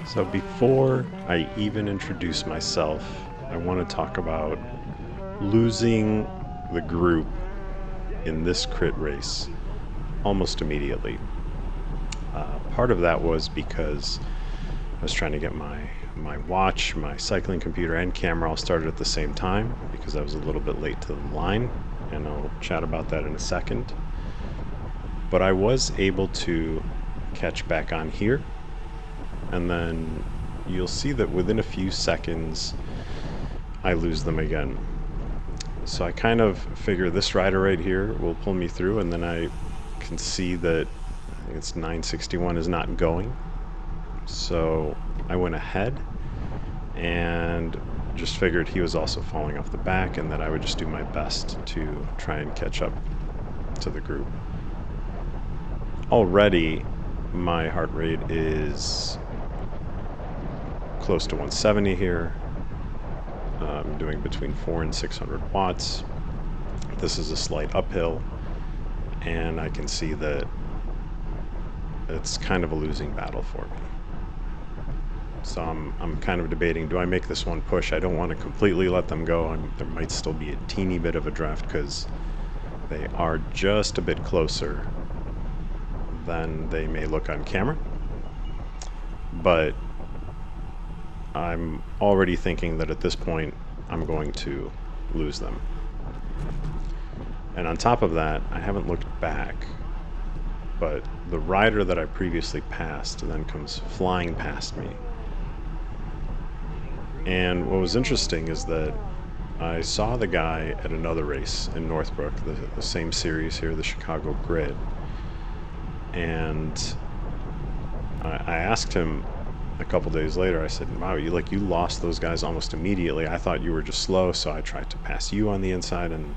So before I even introduce myself, I want to talk about losing the group in this crit race almost immediately. Part of that was because I was trying to get my watch, my cycling computer, and camera all started at the same time because I was a little bit late to the line, and I'll chat about that in a second. But I was able to catch back on here, and then you'll see that within a few seconds I lose them again. So I kind of figure this rider right here will pull me through, and then I can see that I think it's 961 is not going. So I went ahead and just figured he was also falling off the back, and that I would just do my best to try and catch up to the group. Already my heart rate is close to 170 here. I'm doing between 400 and 600 watts. This is a slight uphill, and I can see that it's kind of a losing battle for me. So I'm kind of debating, do I make this one push? I don't want to completely let them go. There might still be a teeny bit of a draft because they are just a bit closer than they may look on camera. But I'm already thinking that at this point I'm going to lose them. And on top of that, I haven't looked back, but the rider that I previously passed then comes flying past me. And what was interesting is that I saw the guy at another race in Northbrook, the same series here, the Chicago Grid, and I asked him a couple days later. I said, wow, you lost those guys almost immediately. I thought you were just slow, so I tried to pass you on the inside, and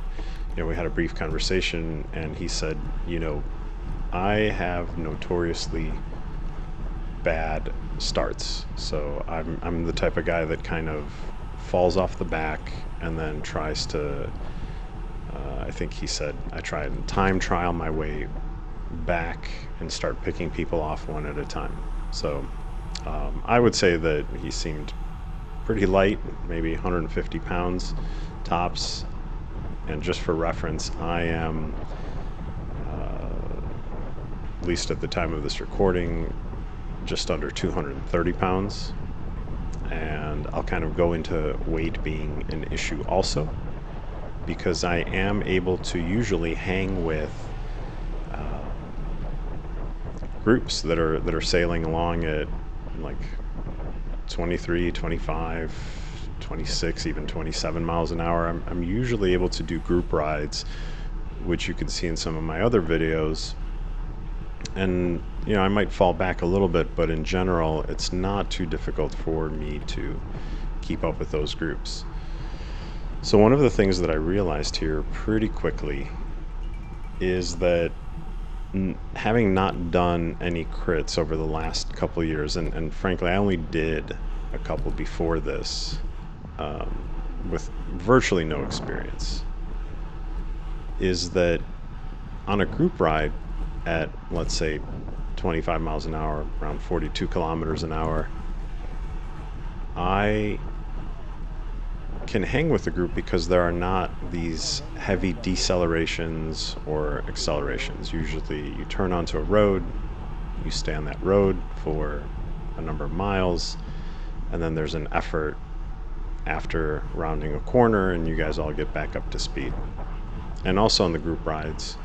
we had a brief conversation, and he said, I have notoriously bad starts. So I'm the type of guy that kind of falls off the back and then tries to, I think he said, I try and time trial my way back and start picking people off one at a time. So I would say that he seemed pretty light, maybe 150 pounds tops. And just for reference, I am, at least at the time of this recording, just under 230 pounds. And I'll kind of go into weight being an issue also, because I am able to usually hang with groups that are sailing along at like 23, 25, 26, even 27 miles an hour. I'm usually able to do group rides, which you can see in some of my other videos. And I might fall back a little bit, but in general it's not too difficult for me to keep up with those groups. So one of the things that I realized here pretty quickly is that having not done any crits over the last couple of years, and frankly I only did a couple before this, with virtually no experience, is that on a group ride at, let's say, 25 miles an hour, around 42 kilometers an hour, I can hang with the group because there are not these heavy decelerations or accelerations. Usually you turn onto a road, you stay on that road for a number of miles, and then there's an effort after rounding a corner and you guys all get back up to speed. And also on the group rides,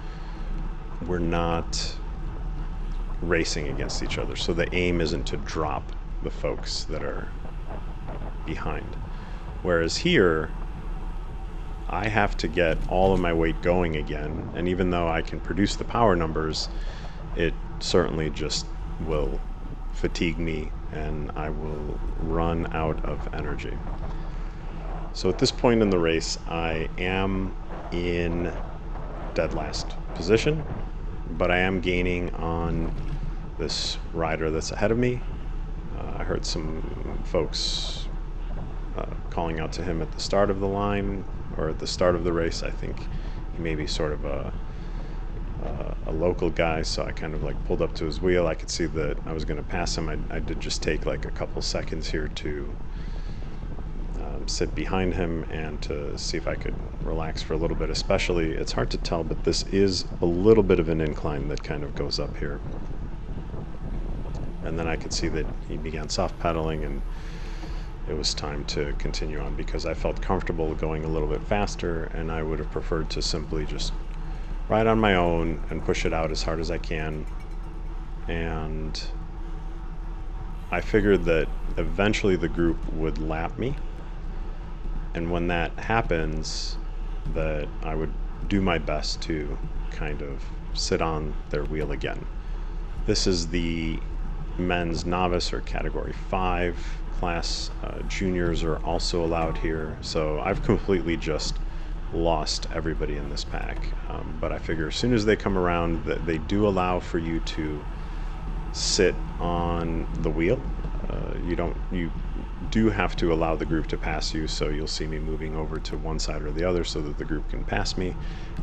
we're not racing against each other, so the aim isn't to drop the folks that are behind. Whereas here, I have to get all of my weight going again, and even though I can produce the power numbers, it certainly just will fatigue me and I will run out of energy. So at this point in the race, I am in dead last position, but I am gaining on this rider that's ahead of me. I heard some folks calling out to him at the start of the line, or at the start of the race. I think he may be sort of a a local guy, so I kind of like pulled up to his wheel. I could see that I was going to pass him. I did just take like a couple seconds here to sit behind him and to see if I could relax for a little bit. Especially, it's hard to tell, but this is a little bit of an incline that kind of goes up here. And then I could see that he began soft pedaling, and it was time to continue on because I felt comfortable going a little bit faster, and I would have preferred to simply just ride on my own and push it out as hard as I can. And I figured that eventually the group would lap me, and when that happens, that I would do my best to kind of sit on their wheel again. This is the men's novice or category 5 class. Juniors are also allowed here, so I've completely just lost everybody in this pack. But I figure as soon as they come around, that they do allow for you to sit on the wheel. You do have to allow the group to pass you, so you'll see me moving over to one side or the other so that the group can pass me,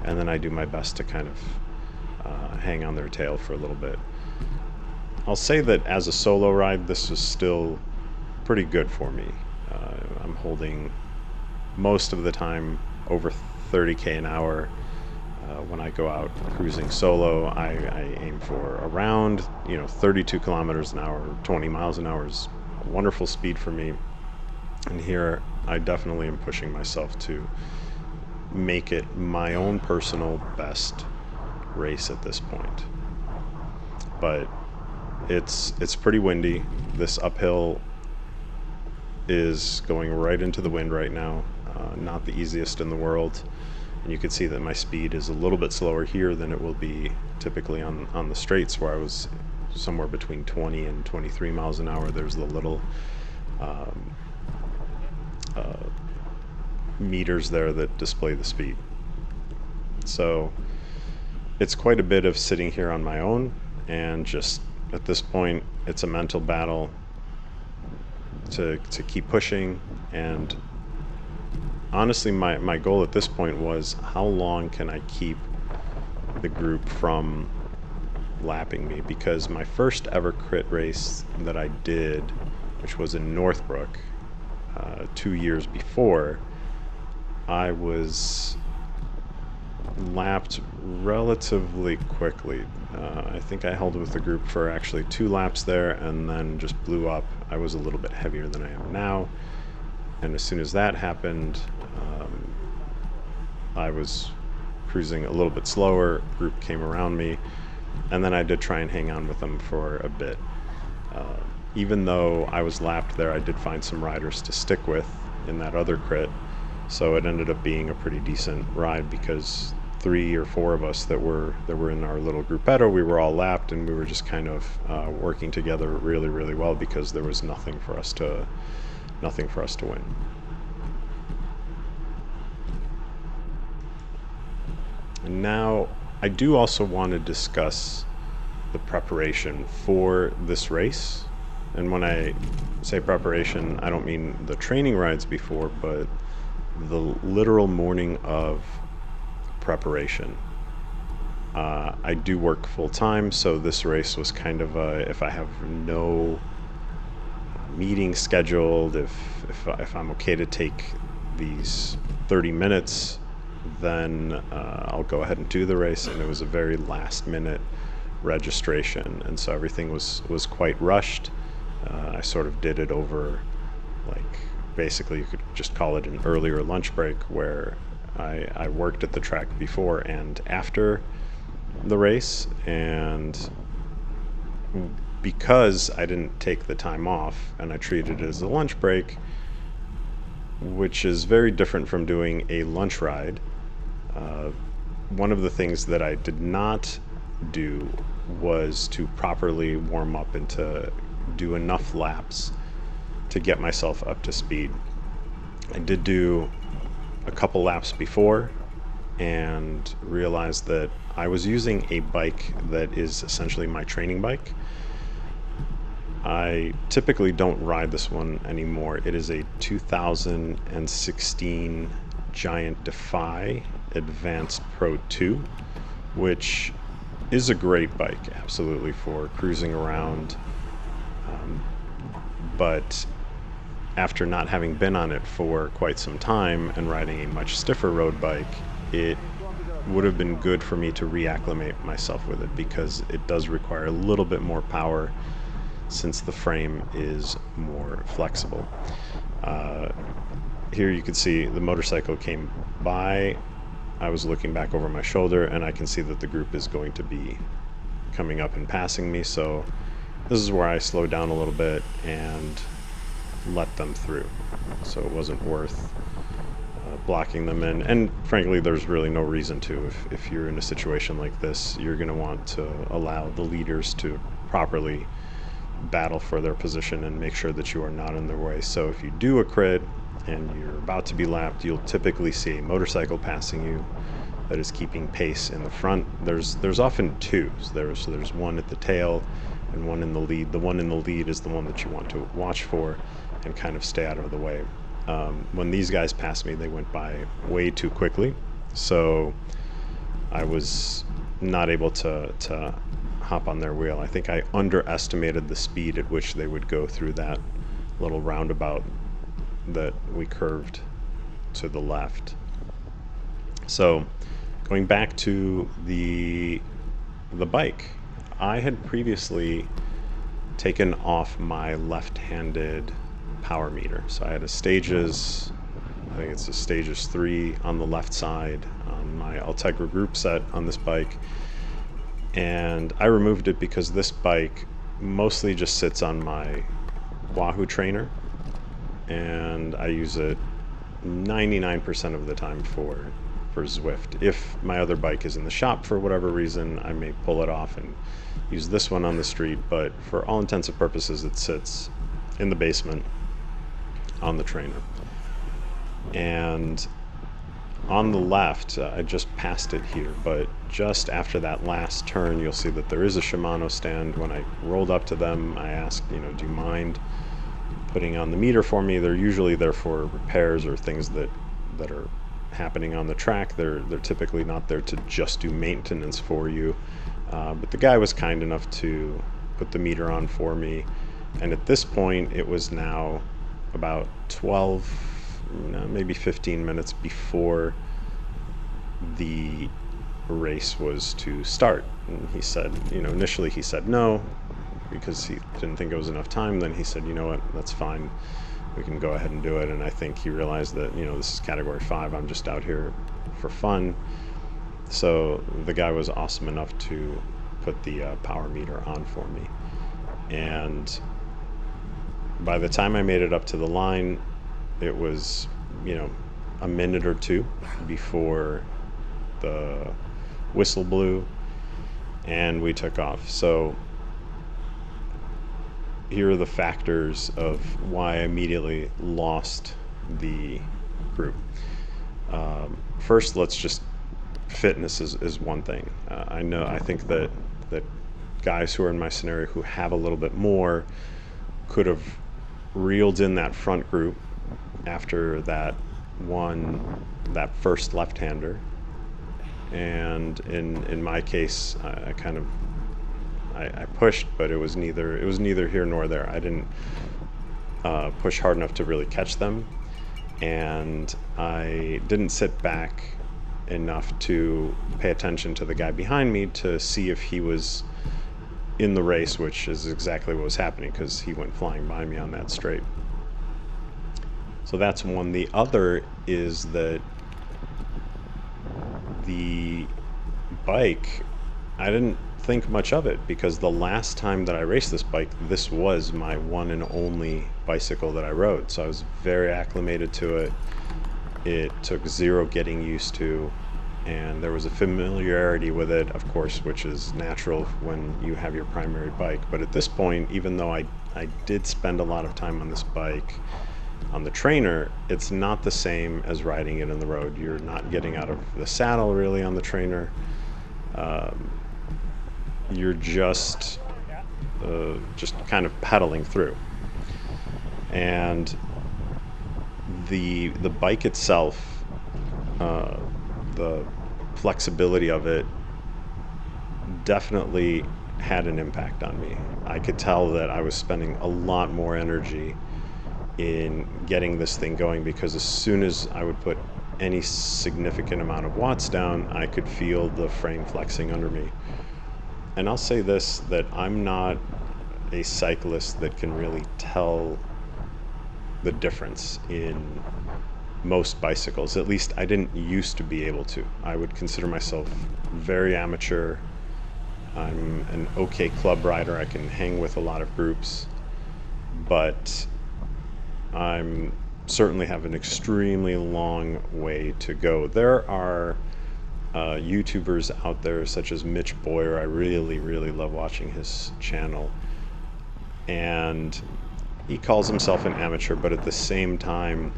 and then I do my best to kind of hang on their tail for a little bit. I'll say that as a solo ride, this is still pretty good for me. I'm holding most of the time over 30k an hour. When I go out cruising solo, I aim for around 32 kilometers an hour. 20 miles an hour is a wonderful speed for me, and here I definitely am pushing myself to make it my own personal best race at this point. But it's pretty windy. This uphill is going right into the wind right now. Not the easiest in the world, and you can see that my speed is a little bit slower here than it will be typically on the straights, where I was somewhere between 20 and 23 miles an hour. There's the little meters there that display the speed. So it's quite a bit of sitting here on my own, and just at this point it's a mental battle to keep pushing. And honestly, my goal at this point was, how long can I keep the group from lapping me? Because my first ever crit race that I did, which was in Northbrook 2 years before, I was lapped relatively quickly. I think I held with the group for actually 2 laps there, and then just blew up. I was a little bit heavier than I am now, and as soon as that happened, I was cruising a little bit slower. Group came around me, and then I did try and hang on with them for a bit. Even though I was lapped there, I did find some riders to stick with in that other crit, so it ended up being a pretty decent ride, because 3 or 4 of us that were in our little gruppetto, we were all lapped, and we were just kind of working together really, really well, because there was nothing for us to win. And now I do also want to discuss the preparation for this race. And when I say preparation, I don't mean the training rides before, but the literal morning of preparation. I do work full time, so this race was kind of if I have no meeting scheduled, if I'm okay to take these 30 minutes, then I'll go ahead and do the race. And it was a very last minute registration, and so everything was quite rushed. I sort of did it over, like, basically you could just call it an earlier lunch break, where I worked at the track before and after the race. And because I didn't take the time off and I treated it as a lunch break, which is very different from doing a lunch ride, one of the things that I did not do was to properly warm up and to do enough laps to get myself up to speed. I did do a couple laps before and realized that I was using a bike that is essentially my training bike. I typically don't ride this one anymore. It is a 2016 Giant Defy Advanced Pro 2, which is a great bike, absolutely, for cruising around. But after not having been on it for quite some time and riding a much stiffer road bike, it would have been good for me to reacclimate myself with it, because it does require a little bit more power since the frame is more flexible. Here you can see the motorcycle came by. I was looking back over my shoulder, and I can see that the group is going to be coming up and passing me, so this is where I slowed down a little bit and let them through. So it wasn't worth blocking them in, and frankly there's really no reason to. If you're in a situation like this, you're going to want to allow the leaders to properly battle for their position and make sure that you are not in their way. So if you do a crit and you're about to be lapped, you'll typically see a motorcycle passing you that is keeping pace in the front. There's often two. There's one at the tail and one in the lead. The one in the lead is the one that you want to watch for and kind of stay out of the way. When these guys passed me, they went by way too quickly, so I was not able to hop on their wheel. I think I underestimated the speed at which they would go through that little roundabout that we curved to the left. So going back to the bike, I had previously taken off my left-handed power meter. So I had I think it's a Stages 3 on the left side on my Ultegra group set on this bike, and I removed it because this bike mostly just sits on my Wahoo trainer, and I use it 99% of the time for Zwift. If my other bike is in the shop for whatever reason, I may pull it off and use this one on the street, but for all intents and purposes it sits in the basement on the trainer. And on the left, I just passed it here, but just after that last turn, you'll see that there is a Shimano stand. When I rolled up to them, I asked, do you mind putting on the meter for me? They're usually there for repairs or things that are happening on the track. They're typically not there to just do maintenance for you. But the guy was kind enough to put the meter on for me. And at this point, it was now about 12, maybe 15 minutes before the race was to start. And he said, initially he said no, because he didn't think it was enough time. Then he said, you know what, that's fine, we can go ahead and do it. And I think he realized that, this is category 5, I'm just out here for fun. So the guy was awesome enough to put the power meter on for me. And by the time I made it up to the line, it was, a minute or two before the whistle blew and we took off. So here are the factors of why I immediately lost the group. First, fitness is one thing. I think that guys who are in my scenario who have a little bit more could have reeled in that front group after that first left-hander, and in my case, I pushed, but it was neither here nor there. I didn't push hard enough to really catch them, and I didn't sit back enough to pay attention to the guy behind me to see if he was in the race, which is exactly what was happening, because he went flying by me on that straight. So that's one. The other is that the bike, I didn't think much of it, because the last time that I raced this bike, this was my one and only bicycle that I rode. So I was very acclimated to it. It took zero getting used to, and there was a familiarity with it, of course, which is natural when you have your primary bike. But at this point, even though I did spend a lot of time on this bike on the trainer, it's not the same as riding it on the road. You're not getting out of the saddle really on the trainer. You're just kind of pedaling through. And the bike itself, the flexibility of it definitely had an impact on me. I could tell that I was spending a lot more energy in getting this thing going, because as soon as I would put any significant amount of watts down, I could feel the frame flexing under me. And I'll say this, that I'm not a cyclist that can really tell the difference in most bicycles. At least I didn't used to be able to. I would consider myself very amateur. I'm an okay club rider. I can hang with a lot of groups, but I'm certainly have an extremely long way to go. There are YouTubers out there such as Mitch Boyer. I really, really love watching his channel. And he calls himself an amateur, but at the same time,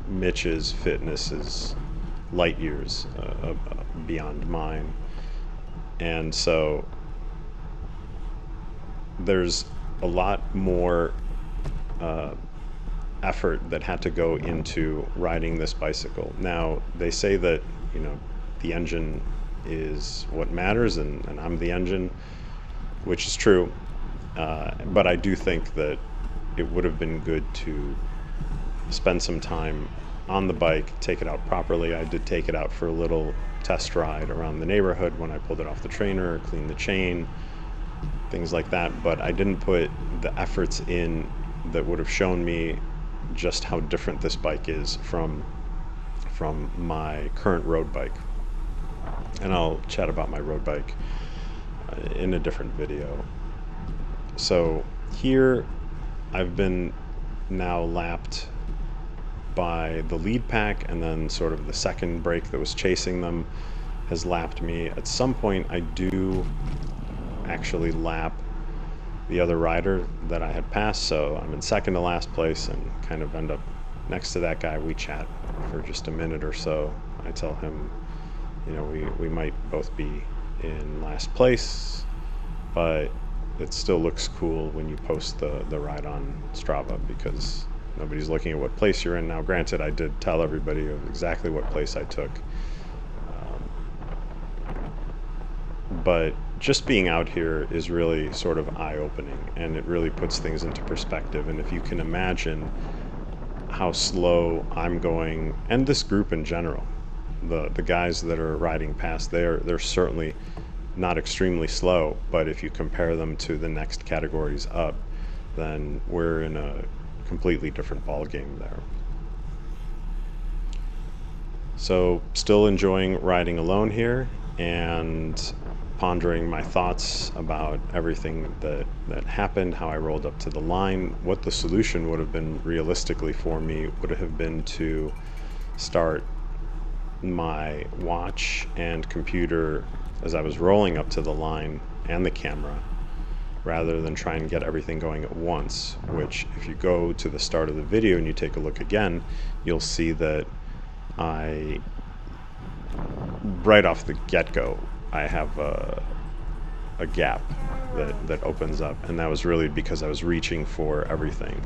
Mitch's fitness is light years beyond mine. And so there's a lot more effort that had to go into riding this bicycle. Now, they say that, the engine is what matters, and I'm the engine, which is true. But I do think that it would have been good to spend some time on the bike, take it out properly. I did take it out for a little test ride around the neighborhood when I pulled it off the trainer, cleaned the chain, things like that. But I didn't put the efforts in that would have shown me just how different this bike is from my current road bike. And I'll chat about my road bike in a different video. So here I've been now lapped by the lead pack, and then sort of the second break that was chasing them has lapped me. At some point I do actually lap the other rider that I had passed, so I'm in second to last place and kind of end up next to that guy. We chat for just a minute or so. I tell him, we might both be in last place, but it still looks cool when you post the ride on Strava, because nobody's looking at what place you're in. Now, granted, I did tell everybody of exactly what place I took, but just being out here is really sort of eye-opening, and it really puts things into perspective. And if you can imagine how slow I'm going, and this group in general, the guys that are riding past, they're certainly not extremely slow, but if you compare them to the next categories up, then we're in a completely different ball game there. So still enjoying riding alone here and pondering my thoughts about everything that happened, how I rolled up to the line. What the solution would have been realistically for me would have been to start my watch and computer as I was rolling up to the line, and the camera, rather than try and get everything going at once, which if you go to the start of the video and you take a look again, you'll see that right off the get-go, I have a gap that opens up, and that was really because I was reaching for everything.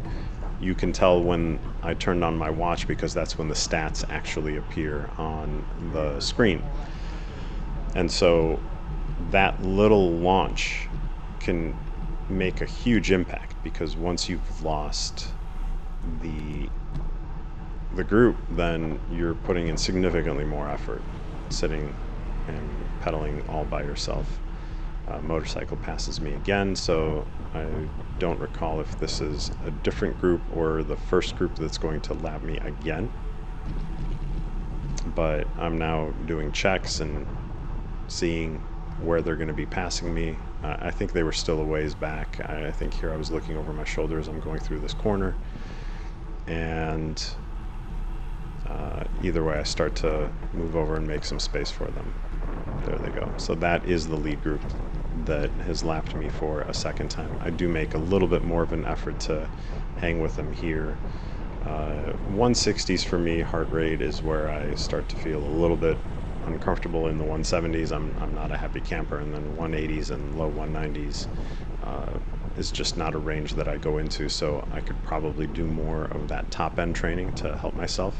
You can tell when I turned on my watch, because that's when the stats actually appear on the screen. And so that little launch can make a huge impact, because once you've lost the group, then you're putting in significantly more effort sitting and pedaling all by yourself. Motorcycle passes me again, so I don't recall if this is a different group or the first group that's going to lap me again. But I'm now doing checks and seeing where they're going to be passing me. I think they were still a ways back. I think here I was looking over my shoulder as I'm going through this corner, and either way I start to move over and make some space for them. There they go. So that is the lead group that has lapped me for a second time. I do make a little bit more of an effort to hang with them here. 160s for me, heart rate, is where I start to feel a little bit uncomfortable. In the 170s, I'm not a happy camper, and then 180s and low 190s is just not a range that I go into, so I could probably do more of that top end training to help myself.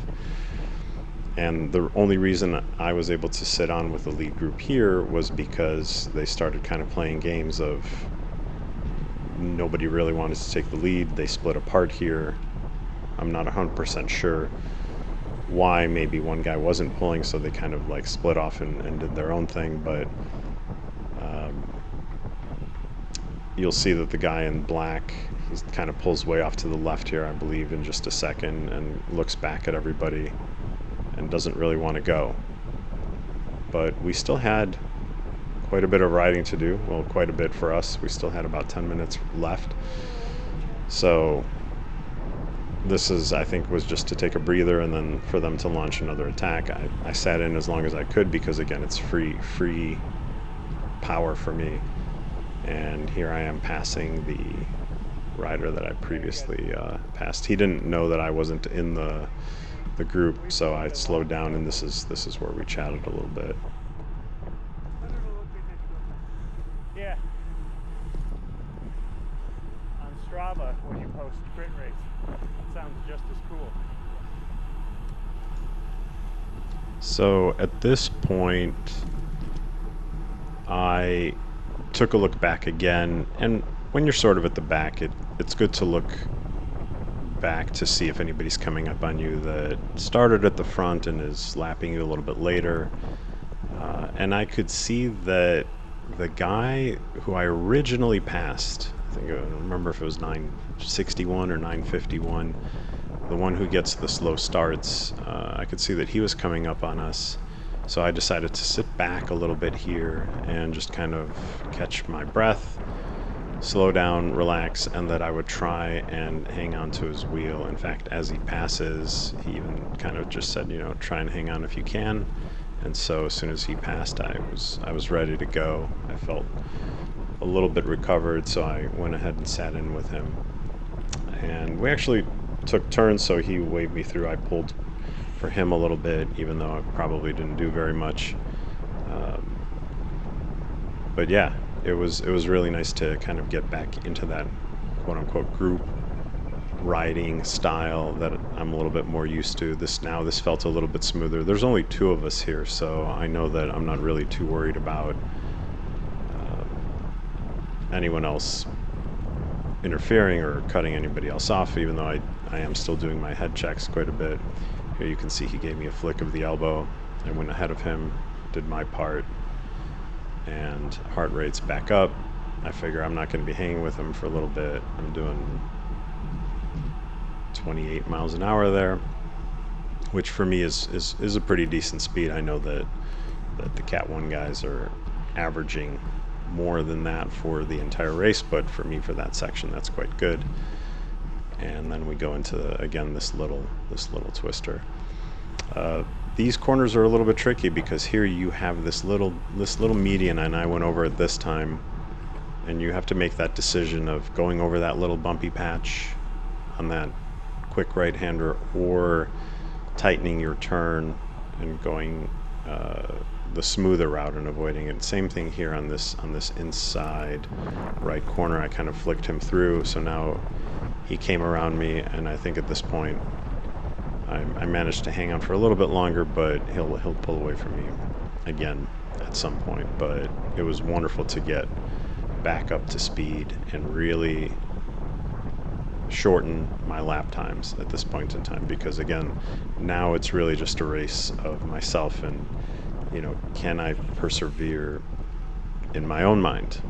And the only reason I was able to sit on with the lead group here was because they started kind of playing games of nobody really wanted to take the lead. They split apart here. I'm not 100% sure why. Maybe one guy wasn't pulling, so they kind of like split off and did their own thing. But you'll see that the guy in black, he kind of pulls way off to the left here, I believe, in just a second, and looks back at everybody and doesn't really want to go. But we still had quite a bit of riding to do. Well, quite a bit for us. We still had about 10 minutes left. So this is, I think, was just to take a breather and then for them to launch another attack. I sat in as long as I could because, again, it's free power for me. And here I am passing the rider that I previously passed. He didn't know that I wasn't in the group, so I slowed down, and this is where we chatted a little bit. Yeah. On Strava, when you post crit race, it sounds just as cool. So at this point, I took a look back again, and when you're sort of at the back, it's good to look back to see if anybody's coming up on you that started at the front and is lapping you a little bit later. And I could see that the guy who I originally passed, I don't remember if it was 961 or 951, the one who gets the slow starts, I could see that he was coming up on us. So I decided to sit back a little bit here and just kind of catch my breath, slow down, relax, and that I would try and hang on to his wheel. In fact, as he passes, he even kind of just said, try and hang on if you can. And so as soon as he passed, I was ready to go. I felt a little bit recovered, so I went ahead and sat in with him. And we actually took turns, so he waved me through. I pulled for him a little bit, even though I probably didn't do very much. But yeah, it was really nice to kind of get back into that quote-unquote group riding style that I'm a little bit more used to. This felt a little bit smoother. There's only two of us here, so I know that I'm not really too worried about anyone else interfering or cutting anybody else off, even though I am still doing my head checks quite a bit. Here you can see he gave me a flick of the elbow. I went ahead of him, did my part, and heart rate's back up. I figure I'm not going to be hanging with him for a little bit. I'm doing 28 miles an hour there, which for me is a pretty decent speed. I know that the Cat 1 guys are averaging more than that for the entire race, but for me, for that section, that's quite good. And then we go into, again, this little twister. These corners are a little bit tricky because here you have this little median, and I went over it this time, and you have to make that decision of going over that little bumpy patch on that quick right-hander or tightening your turn and going the smoother route and avoiding it. Same thing here on this inside right corner. I kind of flicked him through, so now he came around me, and I think at this point I managed to hang on for a little bit longer, but he'll pull away from me again at some point. But it was wonderful to get back up to speed and really shorten my lap times at this point in time, because again, now it's really just a race of myself and, can I persevere in my own mind?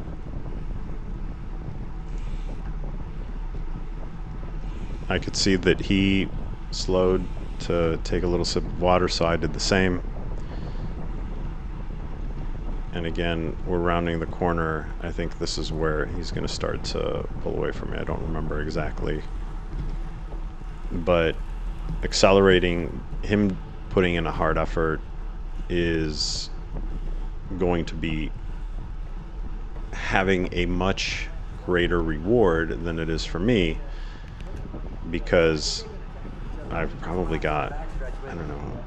I could see that he slowed to take a little sip of water, so I did the same. And again, we're rounding the corner. I think this is where he's going to start to pull away from me. I don't remember exactly. But accelerating, him putting in a hard effort is going to be having a much greater reward than it is for me, because I've probably got,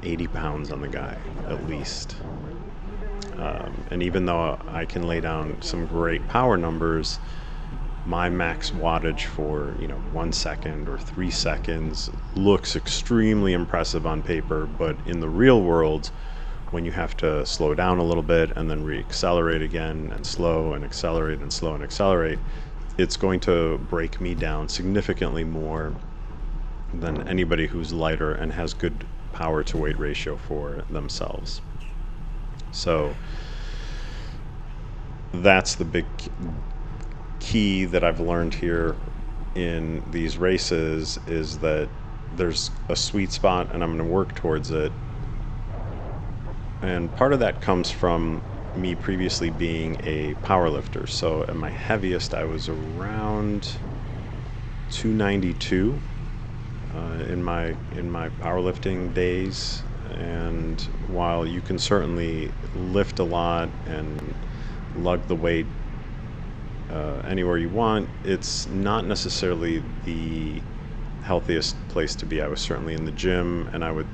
80 pounds on the guy at least. And even though I can lay down some great power numbers, my max wattage for 1 second or 3 seconds looks extremely impressive on paper, but in the real world, when you have to slow down a little bit and then reaccelerate again and slow and accelerate and slow and accelerate, it's going to break me down significantly more than anybody who's lighter and has good power to weight ratio for themselves. So that's the big key that I've learned here in these races, is that there's a sweet spot and I'm going to work towards it. And part of that comes from me previously being a power lifter. So at my heaviest, I was around 292 in my powerlifting days. And while you can certainly lift a lot and lug the weight anywhere you want, it's not necessarily the healthiest place to be. I was certainly in the gym and I would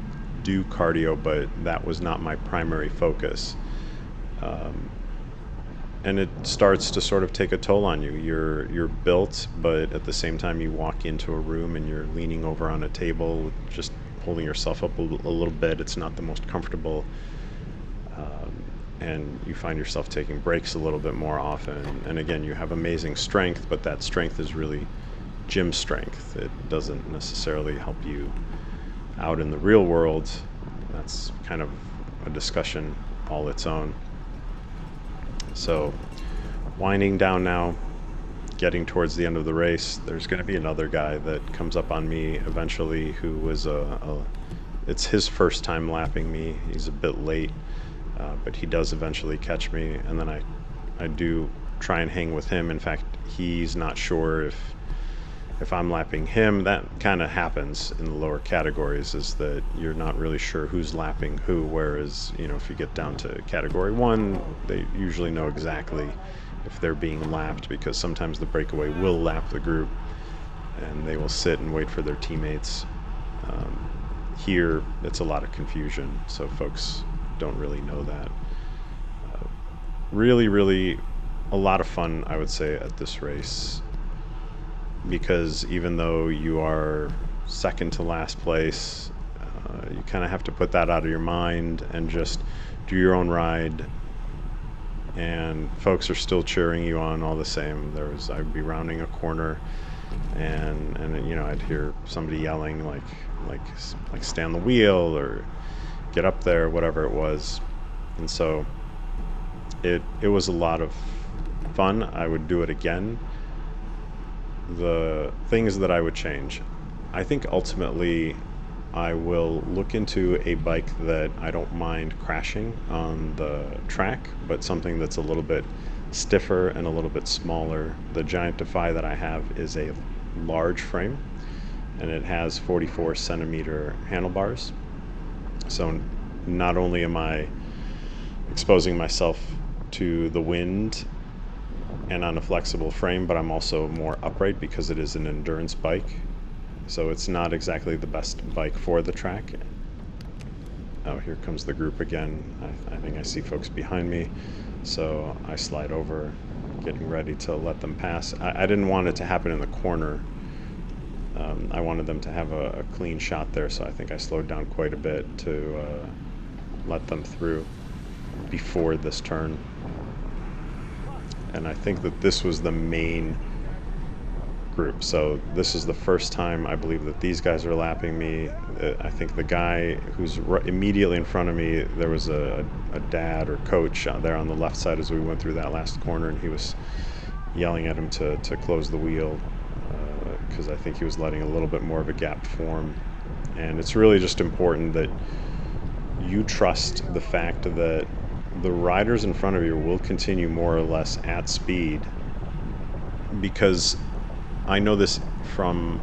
do cardio, but that was not my primary focus. And it starts to sort of take a toll on you. You're built, but at the same time you walk into a room and you're leaning over on a table, just holding yourself up a little bit. It's not the most comfortable. And you find yourself taking breaks a little bit more often. And again, you have amazing strength, but that strength is really gym strength. It doesn't necessarily help you out in the real world. That's kind of a discussion all its own. So winding down now, getting towards the end of the race, there's going to be another guy that comes up on me eventually who was it's his first time lapping me. He's a bit late, but he does eventually catch me, and then I do try and hang with him. In fact, he's not sure if I'm lapping him. That kind of happens in the lower categories, is that you're not really sure who's lapping who, whereas if you get down to category 1, they usually know exactly if they're being lapped, because sometimes the breakaway will lap the group and they will sit and wait for their teammates. Here it's a lot of confusion, so folks don't really know that. Really a lot of fun, I would say, at this race, because even though you are second to last place, you kind of have to put that out of your mind and just do your own ride, and folks are still cheering you on all the same. I'd be rounding a corner and I'd hear somebody yelling like stay on the wheel or get up there, whatever it was. And so it was a lot of fun. I would do it again. The things that I would change, I think ultimately I will look into a bike that I don't mind crashing on the track, but something that's a little bit stiffer and a little bit smaller. The Giant Defy that I have is a large frame, and it has 44 centimeter handlebars. So not only am I exposing myself to the wind and on a flexible frame, but I'm also more upright because it is an endurance bike. So it's not exactly the best bike for the track. Oh, here comes the group again. I think I see folks behind me, so I slide over, getting ready to let them pass. I didn't want it to happen in the corner. I wanted them to have a clean shot there, so I think I slowed down quite a bit to let them through before this turn. And I think that this was the main group. So this is the first time I believe that these guys are lapping me. I think the guy who's immediately in front of me, there was a dad or coach there on the left side as we went through that last corner, and he was yelling at him to close the wheel, because I think he was letting a little bit more of a gap form. And it's really just important that you trust the fact that the riders in front of you will continue more or less at speed, because I know this from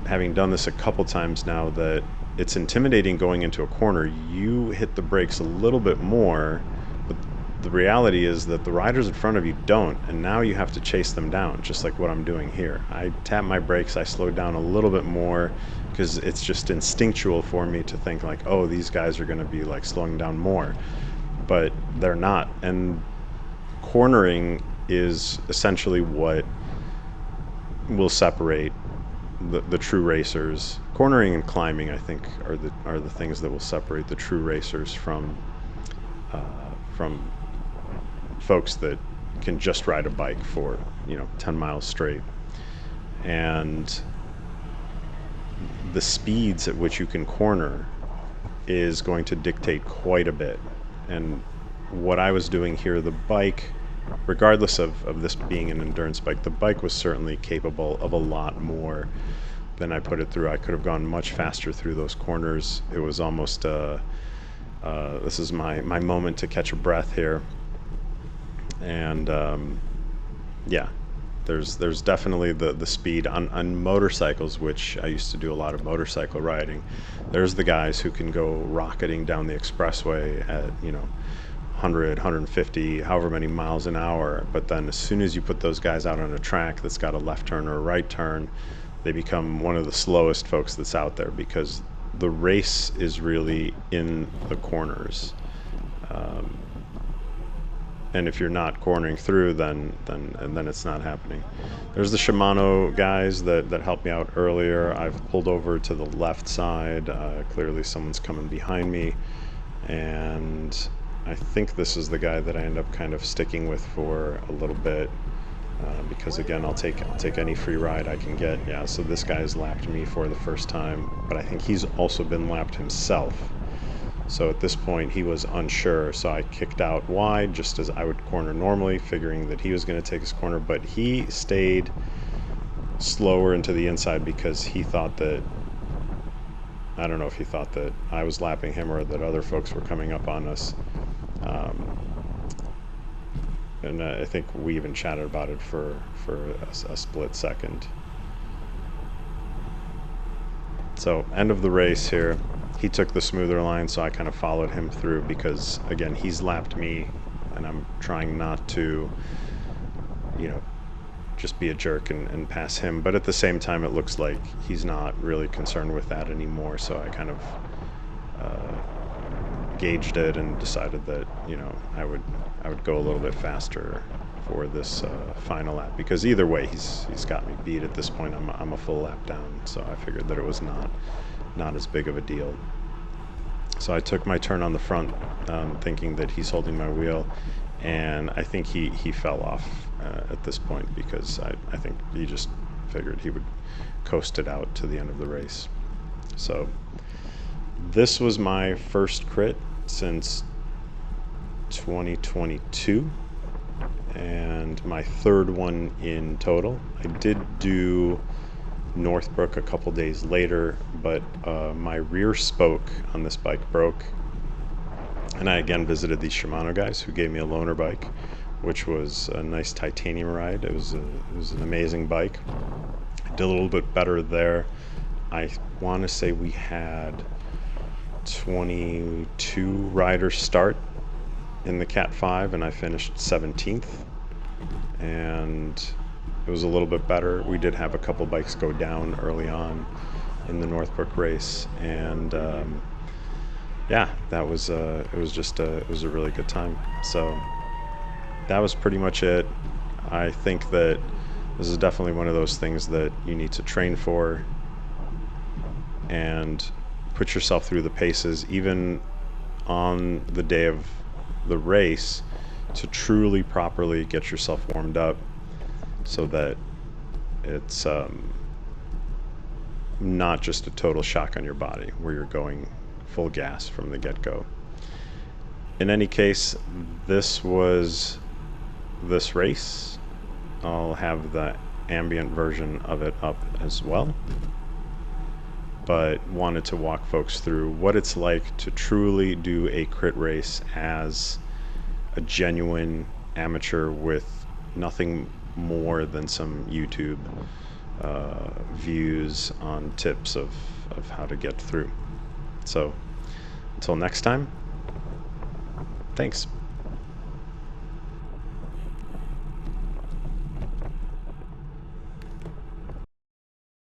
having done this a couple times now, that it's intimidating going into a corner. You hit the brakes a little bit more, but the reality is that the riders in front of you don't, and now you have to chase them down, just like what I'm doing here. I tap my brakes, I slow down a little bit more, because it's just instinctual for me to think like, oh, these guys are going to be like slowing down more, but they're not. And cornering is essentially what will separate the true racers. Cornering and climbing, I think, are the things that will separate the true racers from folks that can just ride a bike for 10 miles straight. And the speeds at which you can corner is going to dictate quite a bit. And what I was doing here, the bike, regardless of this being an endurance bike, the bike was certainly capable of a lot more than I put it through. I could have gone much faster through those corners. It was almost this is my moment to catch a breath here. And yeah, there's definitely the speed on motorcycles, which I used to do a lot of motorcycle riding. There's the guys who can go rocketing down the expressway at 100, 150, however many miles an hour. But then as soon as you put those guys out on a track that's got a left turn or a right turn, they become one of the slowest folks that's out there, because the race is really in the corners. And if you're not cornering through, then it's not happening. There's the Shimano guys that helped me out earlier. I've pulled over to the left side. Clearly someone's coming behind me, and I think this is the guy that I end up kind of sticking with for a little bit, because again, I'll take any free ride I can get. Yeah, so this guy's lapped me for the first time, but I think he's also been lapped himself. So at this point he was unsure, so I kicked out wide just as I would corner normally, figuring that he was going to take his corner, but he stayed slower into the inside because he thought that, I don't know if he thought that I was lapping him or that other folks were coming up on us. And I think we even chatted about it for a split second. So end of the race here. He took the smoother line, so I kind of followed him through because, again, he's lapped me, and I'm trying not to, just be a jerk and pass him. But at the same time, it looks like he's not really concerned with that anymore, so I kind of gauged it and decided that, I would go a little bit faster for this final lap, because either way, he's got me beat at this point. I'm a full lap down, so I figured that it was not as big of a deal. So I took my turn on the front, thinking that he's holding my wheel, and I think he fell off at this point, because I think he just figured he would coast it out to the end of the race. So this was my first crit since 2022, and my third one in total. I did do Northbrook a couple days later, but my rear spoke on this bike broke, and I again visited these Shimano guys who gave me a loaner bike, which was a nice titanium ride. It was an amazing bike. I did a little bit better there. I want to say we had 22 riders start in the Cat 5, and I finished 17th, and it was a little bit better. We did have a couple bikes go down early on in the Northbrook race, and yeah, that was it was a really good time. So that was pretty much it. I think that this is definitely one of those things that you need to train for and put yourself through the paces, even on the day of the race, to truly properly get yourself warmed up, so that it's not just a total shock on your body where you're going full gas from the get-go. In any case, this was this race. I'll have the ambient version of it up as well, but wanted to walk folks through what it's like to truly do a crit race as a genuine amateur with nothing more than some YouTube views on tips of how to get through. So until next time, thanks.